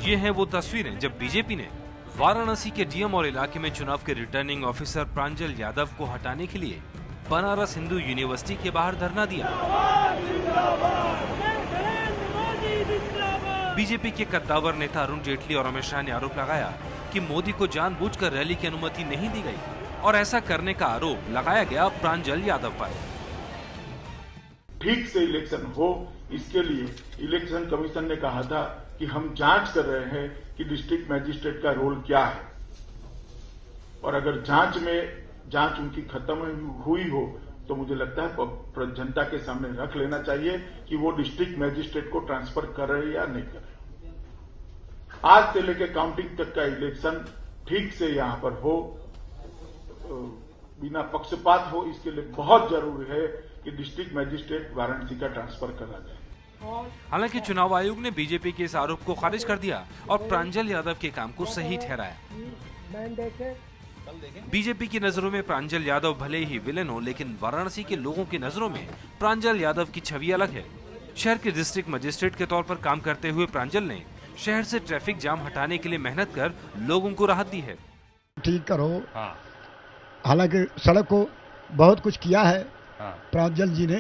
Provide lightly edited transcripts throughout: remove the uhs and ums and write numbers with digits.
ये है वो तस्वीरें जब बीजेपी ने वाराणसी के डीएम और इलाके में चुनाव के रिटर्निंग ऑफिसर प्रांजल यादव को हटाने के लिए बनारस हिंदू यूनिवर्सिटी के बाहर धरना दिया। बीजेपी के कद्दावर नेता अरुण जेटली और अमित शाह ने आरोप लगाया कि मोदी को जानबूझकर रैली की अनुमति नहीं दी गई और ऐसा करने का आरोप लगाया गया प्रांजल यादव पर। ठीक से इलेक्शन हो, इसके लिए इलेक्शन कमीशन ने कहा था कि हम जांच कर रहे हैं कि डिस्ट्रिक्ट मजिस्ट्रेट का रोल क्या है, और अगर जांच उनकी खत्म हुई हो तो मुझे लगता है जनता के सामने रख लेना चाहिए कि वो डिस्ट्रिक्ट मजिस्ट्रेट को ट्रांसफर कर रहे हैं या नहीं कर रहे। आज से लेकर काउंटिंग तक का इलेक्शन ठीक से यहां पर हो, बिना पक्षपात हो, इसके लिए बहुत जरूरी है कि डिस्ट्रिक्ट मजिस्ट्रेट वाराणसी का ट्रांसफर करा जाए। हालांकि चुनाव आयोग ने बीजेपी के इस आरोप को खारिज कर दिया और प्रांजल यादव के काम को सही ठहराया। बीजेपी की नजरों में प्रांजल यादव भले ही विलेन हो, लेकिन वाराणसी के लोगों की नजरों में प्रांजल यादव की छवि अलग है। शहर के डिस्ट्रिक्ट मजिस्ट्रेट के तौर पर काम करते हुए प्रांजल ने शहर से ट्रैफिक जाम हटाने के लिए मेहनत कर लोगों को राहत दी है। ठीक करो। हालांकि सड़क को बहुत कुछ किया है प्रांजल जी ने,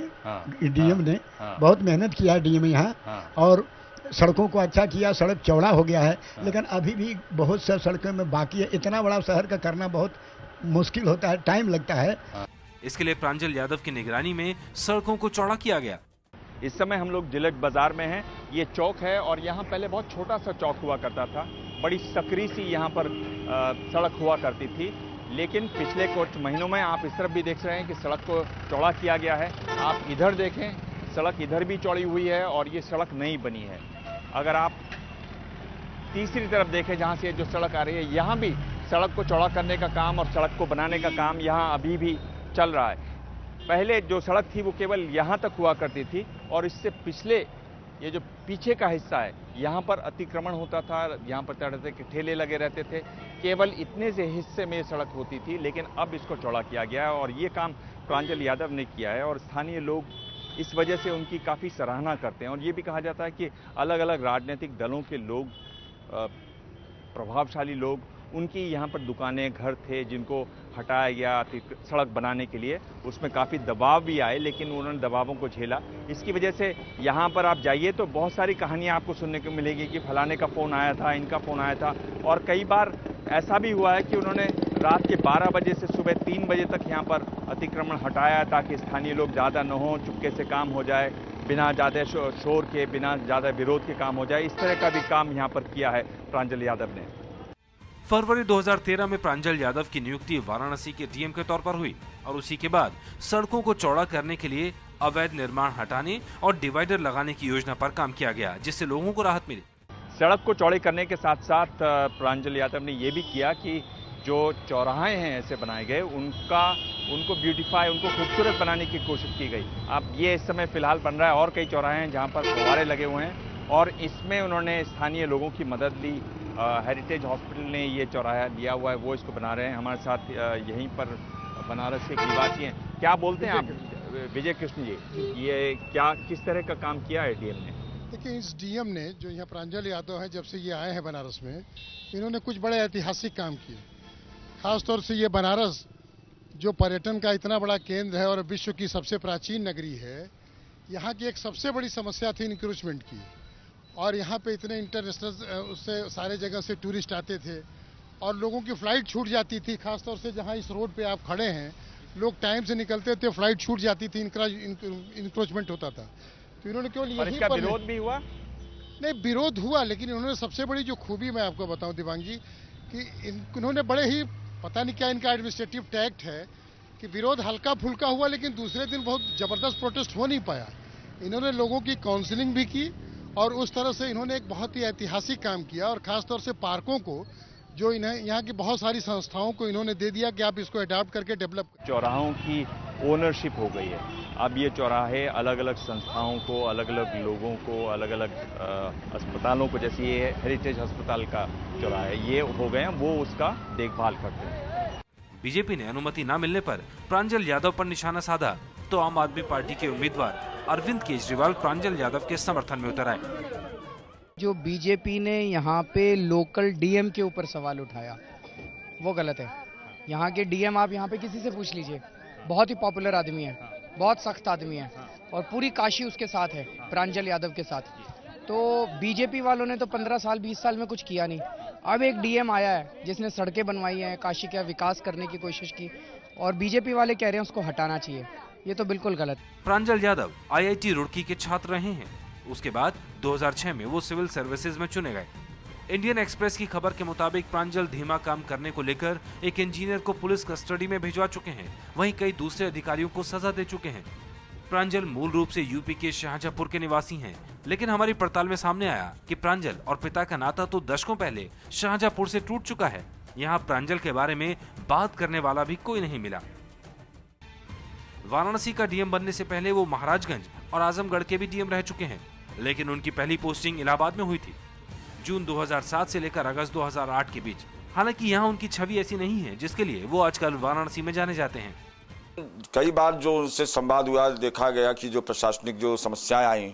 डीएम ने बहुत मेहनत किया है डीएम यहाँ, और सड़कों को अच्छा किया, सड़क चौड़ा हो गया है। लेकिन अभी भी बहुत सा सड़कों में बाकी है। इतना बड़ा शहर का करना बहुत मुश्किल होता है, टाइम लगता है। इसके लिए प्रांजल यादव की निगरानी में सड़कों को चौड़ा किया गया। इस समय हम लोग जिलट बाजार में हैं। ये चौक है और यहाँ पहले बहुत छोटा सा चौक हुआ करता था, बड़ी सकरी सी यहाँ पर सड़क हुआ करती थी। लेकिन पिछले कुछ महीनों में आप इस तरफ भी देख रहे हैं कि सड़क को चौड़ा किया गया है। आप इधर देखें, सड़क इधर भी चौड़ी हुई है और ये सड़क नई बनी है। अगर आप तीसरी तरफ देखें जहाँ से जो सड़क आ रही है, यहाँ भी सड़क को चौड़ा करने का काम और सड़क को बनाने का काम यहाँ अभी भी चल रहा है। पहले जो सड़क थी वो केवल यहाँ तक हुआ करती थी और इससे पिछले ये जो पीछे का हिस्सा है, यहाँ पर अतिक्रमण होता था, यहाँ पर तरह तरह के ठेले लगे रहते थे। केवल इतने से हिस्से में सड़क होती थी, लेकिन अब इसको चौड़ा किया गया है और ये काम प्रांजल यादव ने किया है और स्थानीय लोग इस वजह से उनकी काफ़ी सराहना करते हैं। और ये भी कहा जाता है कि अलग अलग राजनीतिक दलों के लोग, प्रभावशाली लोग, उनकी यहाँ पर दुकानें, घर थे जिनको हटाया गया सड़क बनाने के लिए, उसमें काफ़ी दबाव भी आए, लेकिन उन्होंने दबावों को झेला। इसकी वजह से यहाँ पर आप जाइए तो बहुत सारी कहानियाँ आपको सुनने को मिलेगी कि फलाने का फ़ोन आया था, इनका फ़ोन आया था। और कई बार ऐसा भी हुआ है कि उन्होंने रात के 12 बजे से सुबह 3 बजे तक यहाँ पर अतिक्रमण हटाया ताकि स्थानीय लोग ज़्यादा न हो, चुपके से काम हो जाए, बिना ज़्यादा शोर के, बिना ज़्यादा विरोध के काम हो जाए। इस तरह का भी काम यहाँ पर किया है प्रांजल यादव ने। फरवरी 2013 में प्रांजल यादव की नियुक्ति वाराणसी के डीएम के तौर पर हुई और उसी के बाद सड़कों को चौड़ा करने के लिए अवैध निर्माण हटाने और डिवाइडर लगाने की योजना पर काम किया गया, जिससे लोगों को राहत मिली। सड़क को चौड़े करने के साथ साथ प्रांजल यादव ने ये भी किया कि जो चौराहे हैं ऐसे बनाए गए, उनको ब्यूटीफाई, उनको खूबसूरत बनाने की कोशिश की गई। अब ये इस समय फिलहाल बन रहा है और कई चौराहे हैं जहाँ पर फव्वारे लगे हुए हैं और इसमें उन्होंने स्थानीय लोगों की मदद ली। हेरिटेज हॉस्पिटल ने ये चौराहा दिया हुआ है, वो इसको बना रहे हैं। हमारे साथ यहीं पर बनारस के निवासी हैं। क्या बोलते हैं आप विजय कृष्ण जी, ये क्या किस तरह का काम किया है डीएम ने? देखिए, इस डीएम ने जो यहाँ प्रांजल यादव है, जब से ये आए हैं बनारस में, इन्होंने कुछ बड़े ऐतिहासिक काम किए। खासतौर से ये बनारस जो पर्यटन का इतना बड़ा केंद्र है और विश्व की सबसे प्राचीन नगरी है, यहाँ की एक सबसे बड़ी समस्या थी इंक्रोचमेंट की। और यहाँ पे इतने इंटरनेशनल उससे सारे जगह से टूरिस्ट आते थे और लोगों की फ्लाइट छूट जाती थी। खासतौर से जहाँ इस रोड पे आप खड़े हैं, लोग टाइम से निकलते थे, फ्लाइट छूट जाती थी, इंक्रोचमेंट होता था। तो इन्होंने केवल यही पर विरोध भी हुआ? नहीं, विरोध हुआ, लेकिन इन्होंने सबसे बड़ी जो खूबी मैं आपको बताऊं दिवांग जी, कि इन्होंने बड़े ही, पता नहीं क्या इनका एडमिनिस्ट्रेटिव टैक्ट है कि विरोध हल्का फुल्का हुआ, लेकिन दूसरे दिन बहुत जबरदस्त प्रोटेस्ट हो नहीं पाया। इन्होंने लोगों की काउंसलिंग भी की और उस तरह से इन्होंने एक बहुत ही ऐतिहासिक काम किया। और खासतौर से पार्कों को, जो इन्हें यहाँ की बहुत सारी संस्थाओं को इन्होंने दे दिया कि आप इसको अडॉप्ट करके डेवलप। चौराहों की ओनरशिप हो गई है। अब ये चौराहे अलग अलग संस्थाओं को, अलग अलग लोगों को, अलग अलग अस्पतालों को, जैसे ये हेरिटेज अस्पताल का चौराहा है, ये हो गए हैं, वो उसका देखभाल करते हैं। बीजेपी ने अनुमति न मिलने पर प्रांजल यादव पर निशाना साधा तो आम आदमी पार्टी के उम्मीदवार अरविंद केजरीवाल प्रांजल यादव के समर्थन में उतर आए। जो बीजेपी ने यहाँ पे लोकल डीएम के ऊपर सवाल उठाया वो गलत है। यहाँ के डीएम आप यहाँ पे किसी से पूछ लीजिए, बहुत ही पॉपुलर आदमी है, बहुत सख्त आदमी है और पूरी काशी उसके साथ है, प्रांजल यादव के साथ। तो बीजेपी वालों ने तो 15 साल 20 साल में कुछ किया नहीं। अब एक डीएम आया है जिसने सड़कें बनवाई हैं, काशी का विकास करने की कोशिश की और बीजेपी वाले कह रहे हैं उसको हटाना चाहिए। ये तो बिल्कुल गलत। प्रांजल यादव आईआईटी रुड़की के छात्र रहे हैं। उसके बाद 2006 में वो सिविल सर्विसेज में चुने गए। इंडियन एक्सप्रेस की खबर के मुताबिक प्रांजल धीमा काम करने को लेकर एक इंजीनियर को पुलिस कस्टडी में भिजवा चुके हैं। वहीं कई दूसरे अधिकारियों को सजा दे चुके हैं। प्रांजल मूल रूप से यूपी के शाहजहांपुर के निवासी हैं, लेकिन हमारी पड़ताल में सामने आया कि प्रांजल और पिता का नाता तो दशकों पहले शाहजहांपुर से टूट चुका है। यहाँ प्रांजल के बारे में बात करने वाला भी कोई नहीं मिला। वाराणसी का डीएम बनने से पहले वो महाराजगंज और आजमगढ़ के भी डीएम रह चुके हैं, लेकिन उनकी पहली पोस्टिंग इलाहाबाद में हुई थी, जून 2007 से लेकर अगस्त 2008 के बीच। हालांकि यहाँ उनकी छवि ऐसी नहीं है जिसके लिए वो आजकल वाराणसी में जाने जाते हैं। कई बार जो उनसे संवाद हुआ, देखा गया कि जो प्रशासनिक जो समस्याएं आई,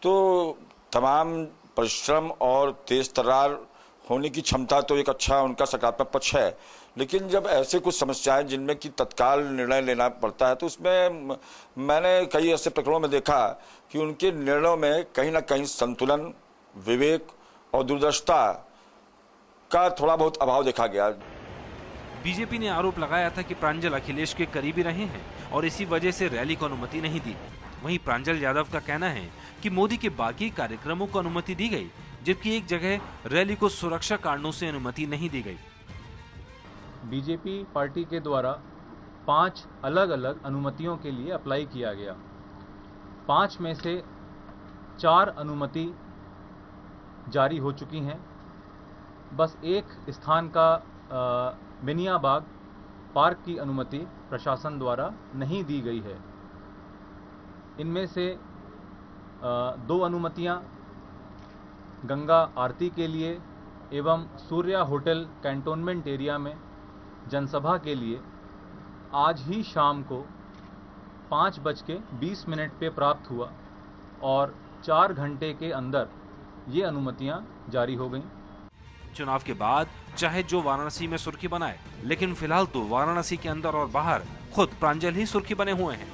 तो तमाम परिश्रम और तेज तर्रार होने की क्षमता तो एक अच्छा उनका सकारात्मक पक्ष है, लेकिन जब ऐसे कुछ समस्याएं जिनमें कि तत्काल निर्णय लेना पड़ता है, तो उसमें मैंने कई ऐसे प्रकरणों में देखा कि उनके निर्णयों में कहीं ना कहीं संतुलन, विवेक और दूरदर्शिता का थोड़ा बहुत अभाव देखा गया। बीजेपी ने आरोप लगाया था कि प्रांजल अखिलेश के करीबी रहे हैं और इसी वजह से रैली को अनुमति नहीं दी। वहीं प्रांजल यादव का कहना है कि मोदी के बाकी कार्यक्रमों को अनुमति दी गई, जबकि एक जगह रैली को सुरक्षा कारणों से अनुमति नहीं दी गई। बीजेपी पार्टी के द्वारा 5 अलग अलग अनुमतियों के लिए अप्लाई किया गया। 5 में से 4 अनुमति जारी हो चुकी हैं। बस एक स्थान का बेनियाबाग पार्क की अनुमति प्रशासन द्वारा नहीं दी गई है। इनमें से 2 अनुमतियां गंगा आरती के लिए एवं सूर्या होटल कैंटोनमेंट एरिया में जनसभा के लिए आज ही शाम को 5:20 पे प्राप्त हुआ और 4 घंटे के अंदर ये अनुमतियां जारी हो गईं। चुनाव के बाद चाहे जो वाराणसी में सुर्खी बनाए, लेकिन फिलहाल तो वाराणसी के अंदर और बाहर खुद प्रांजल ही सुर्खी बने हुए हैं।